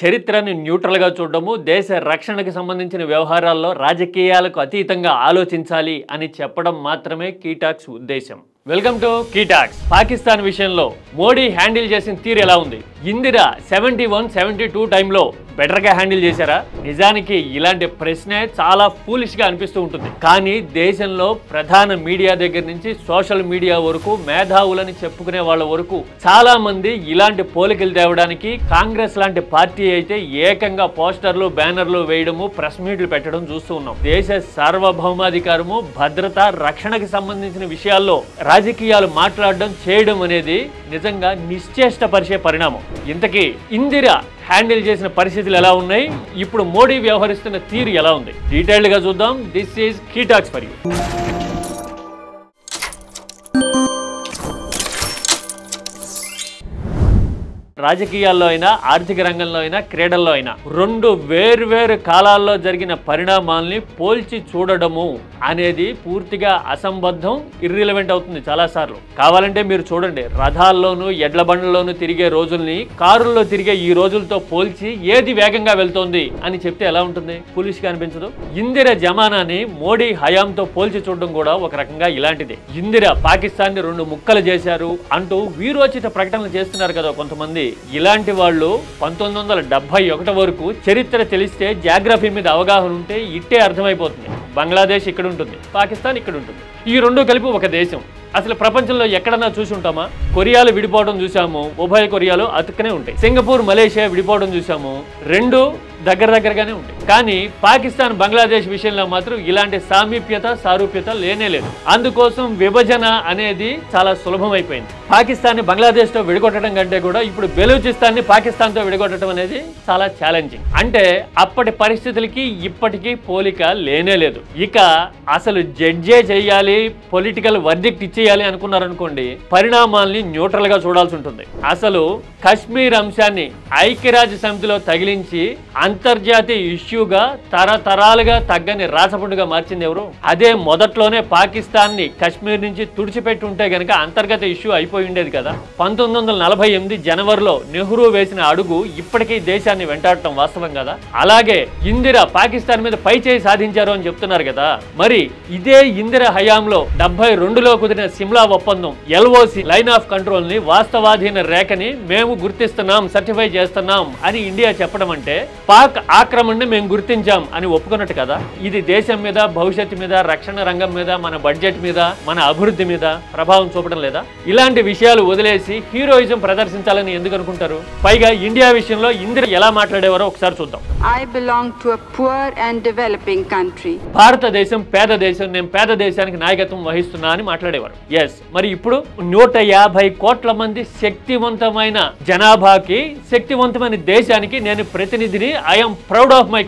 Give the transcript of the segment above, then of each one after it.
చరిత్రని న్యూట్రల్గా చూడడము, దేశ రక్షణకు సంబంధించిన వ్యవహారాల్లో రాజకీయాలకు అతీతంగా ఆలోచించాలి అని చెప్పడం మాత్రమే కీ టాక్స్ ఉద్దేశం. Welcome to key talks. Pakistan విషయంలో మోడీ హ్యాండిల్ చేసిన తీరు ఎలా ఉంది? ఇందిరా 71-72 టైంలో బెటర్గా హ్యాండిల్ చేశారా? నిజానికి ఇలాంటి ప్రశ్నే చాలా ఫూలిష్గా అనిపిస్తూ ఉంటుంది. కానీ దేశంలో ప్రధాన మీడియా దగ్గర నుంచి సోషల్ మీడియా వరకు, మేధావులని చెప్పుకునే వాళ్ళ వరకు చాలా మంది ఇలాంటి పోలికలు తేవడానికి కాంగ్రెస్ లాంటి పార్టీ అయితే ఏకంగా పోస్టర్లు, బ్యానర్లు వేయడము, ప్రెస్ మీట్లు పెట్టడం చూస్తూ ఉన్నాం. దేశ సార్వభౌమాధికారము, భద్రత, రక్షణకు సంబంధించిన విషయాల్లో రాజకీయాలు మాట్లాడడం, చేయడం అనేది నిజంగా నిశ్చేష్టపరిచే పరిణామం. ఇంతకీ ఇందిరా హ్యాండిల్ చేసిన పరిస్థితులు ఎలా ఉన్నాయి, ఇప్పుడు మోడీ వ్యవహరిస్తున్న తీరు ఎలా ఉంది, డీటెయిల్డ్ గా చూద్దాం. This is key talks for you. రాజకీయాల్లో అయినా, ఆర్థిక రంగంలో అయినా, క్రీడల్లో అయినా రెండు వేర్వేరు కాలాల్లో జరిగిన పరిణామాల్ని పోల్చి చూడడము అనేది పూర్తిగా అసంబద్ధం, ఇర్రిలవెంట్ అవుతుంది చాలాసార్లు. కావాలంటే మీరు చూడండి, రథాల్లోనూ ఎడ్ల బండ్లలోనూ తిరిగే రోజుల్ని కారుల్లో తిరిగే ఈ రోజులతో పోల్చి ఏది వేగంగా వెళ్తోంది అని చెప్తే ఎలా ఉంటుంది? ఫులిష్గా అనిపించదు? ఇందిర జమానాని మోడీ హయాంతో పోల్చి చూడడం కూడా ఒక రకంగా ఇలాంటిదే. ఇందిర పాకిస్తాన్ని 2 ముక్కలు చేశారు అంటూ వీరోచిత ప్రకటనలు చేస్తున్నారు కదా కొంతమంది. ఇలాంటి వాళ్ళు 1971 వరకు చరిత్ర తెలిస్తే, జాగ్రఫీ మీద అవగాహన ఉంటే ఇట్టే అర్థమైపోతుంది. బంగ్లాదేశ్ ఇక్కడ ఉంటుంది, పాకిస్తాన్ ఇక్కడ ఉంటుంది. ఈ రెండు కలిపి ఒక దేశం. అసలు ప్రపంచంలో ఎక్కడన్నా చూసి ఉంటామా? కొరియాలు విడిపోవడం చూసాము, ఉభయ కొరియాలు అతుక్కనే ఉంటాయి. సింగపూర్, మలేషియా విడిపోవడం చూసాము, రెండు దగ్గరగానే ఉంటాయి. కానీ పాకిస్తాన్, బంగ్లాదేశ్ విషయంలో మాత్రం ఇలాంటి సామీప్యత, సారూప్యత లేనే లేదు. అందుకోసం విభజన అనేది చాలా సులభమైపోయింది. పాకిస్తాన్ని బంగ్లాదేశ్తో విడగొట్టడం కంటే కూడా ఇప్పుడు బెలూచిస్తాన్ని పాకిస్తాన్తో విడగొట్టడం అనేది చాలా ఛాలెంజింగ్. అంటే అప్పటి పరిస్థితులకి ఇప్పటికీ పోలిక లేనే లేదు. ఇక అసలు జడ్జే చేయాలి, పొలిటికల్ వర్డిక్ట్ ఇచ్చేయాలి అనుకున్నారనుకోండి, పరిణామాల్ని న్యూట్రల్ గా చూడాల్సి ఉంటుంది. అసలు కశ్మీర్ అంశాన్ని ఐక్యరాజ్య సమితిలో తగిలించి అంతర్జాతీయ ఇష్యూగా తరతరాలుగా తగ్గని రాచపుండుగా మార్చింది ఎవరు? అదే మొదట్లోనే పాకిస్తాన్ ని కశ్మీర్ నుంచి తుడిచిపెట్టి ఉంటే గనక అంతర్గత ఇష్యూ అయిపోయి ఉండేది కదా. 1948 జనవరిలో నెహ్రూ వేసిన అడుగు ఇప్పటికీ దేశాన్ని వెంటాడటం వాస్తవం కదా. అలాగే ఇందిరా పాకిస్తాన్ మీద పై చేయి సాధించారు అని చెప్తున్నారు కదా. మరి ఇదే ఇందిరా హయాంలో 72లో కుదిరిన సిమ్లా ఒప్పందం, LOC లైన్ ఆఫ్ కంట్రోల్ ని, వాస్తవాధీన రేఖని మేము గుర్తిస్తున్నాం, సర్టిఫై చేస్తున్నాం అని ఇండియా చెప్పడం అంటే పాక్ ఆక్రమణని మేము గుర్తించాం అని ఒప్పుకున్నట్టు కదా. ఇది దేశం మీద, భవిష్యత్తు మీద, రక్షణ రంగం మీద, మన బడ్జెట్ మీద, మన అభివృద్ధి మీద ప్రభావం చూపడం లేదా? ఇలాంటి విషయాలు వదిలేసి హీరోయిజం ప్రదర్శించాలని ఎందుకు అనుకుంటారు? పైగా ఇండియా విషయంలో ఇందిర ఎలా మాట్లాడేవారో ఒకసారి చూద్దాం. I belong to a poor and developing country. భారతదేశం పేద దేశం, నేను పేద దేశానికి నాయకత్వం వహిస్తున్నా అని మాట్లాడేవారు. ఎస్, మరి ఇప్పుడు 150 కోట్ల మంది శక్తివంతమైన జనాభాకి, శక్తివంతమైన దేశానికి నేను ప్రతినిధిని, I'm proud of my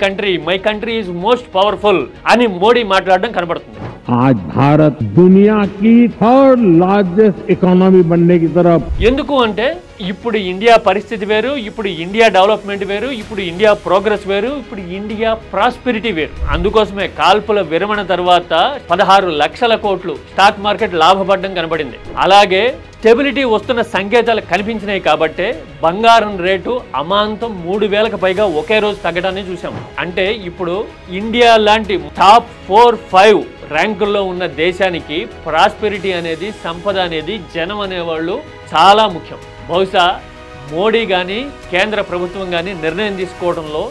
country is most powerful అని మోడీ మాట్లాడడం కనబడుతుంది. आज भारत दुनिया की 3rd लार्जेस्ट इकोनॉमी बनने की तरफ. ఎందుకు అంటే ఇప్పుడు ఇండియా పరిస్థితి వేరు, ఇప్పుడు ఇండియా డెవలప్మెంట్ వేరు, ఇప్పుడు ఇండియా ప్రోగ్రెస్ వేరు, ఇప్పుడు ఇండియా ప్రాస్పెరిటీ వేరు. అందుకోసమే కాల్పుల విరమణ తర్వాత 16 లక్షల కోట్లు స్టాక్ మార్కెట్ లాభపడడం కనబడింది. అలాగే స్టెబిలిటీ వస్తున్న సంకేతాలు కనిపించినాయి కాబట్టే బంగారం రేటు అమాంతం 3000కు పైగా ఒకే రోజు తగ్గడాన్ని చూసాం. అంటే ఇప్పుడు ఇండియా లాంటి టాప్ 4-5 ర్యాంకుల్లో ఉన్న దేశానికి ప్రాస్పెరిటీ అనేది, సంపద అనేది, జనం అనేవాళ్ళు చాలా ముఖ్యం. బహుశా మోడీ కానీ, కేంద్ర ప్రభుత్వం కానీ నిర్ణయం తీసుకోవడంలో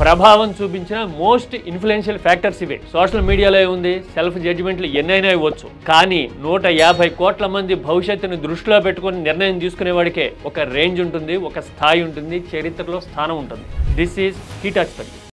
ప్రభావం చూపించిన మోస్ట్ ఇన్ఫ్లుయెన్షియల్ ఫ్యాక్టర్స్ ఇవే. సోషల్ మీడియాలో ఉంది, సెల్ఫ్ జడ్జిమెంట్లు ఎన్నైనా ఇవ్వచ్చు, కానీ 150 కోట్ల మంది భవిష్యత్తును దృష్టిలో పెట్టుకుని నిర్ణయం తీసుకునేవాడికే ఒక రేంజ్ ఉంటుంది, ఒక స్థాయి ఉంటుంది, చరిత్రలో స్థానం ఉంటుంది. This is key talks for you.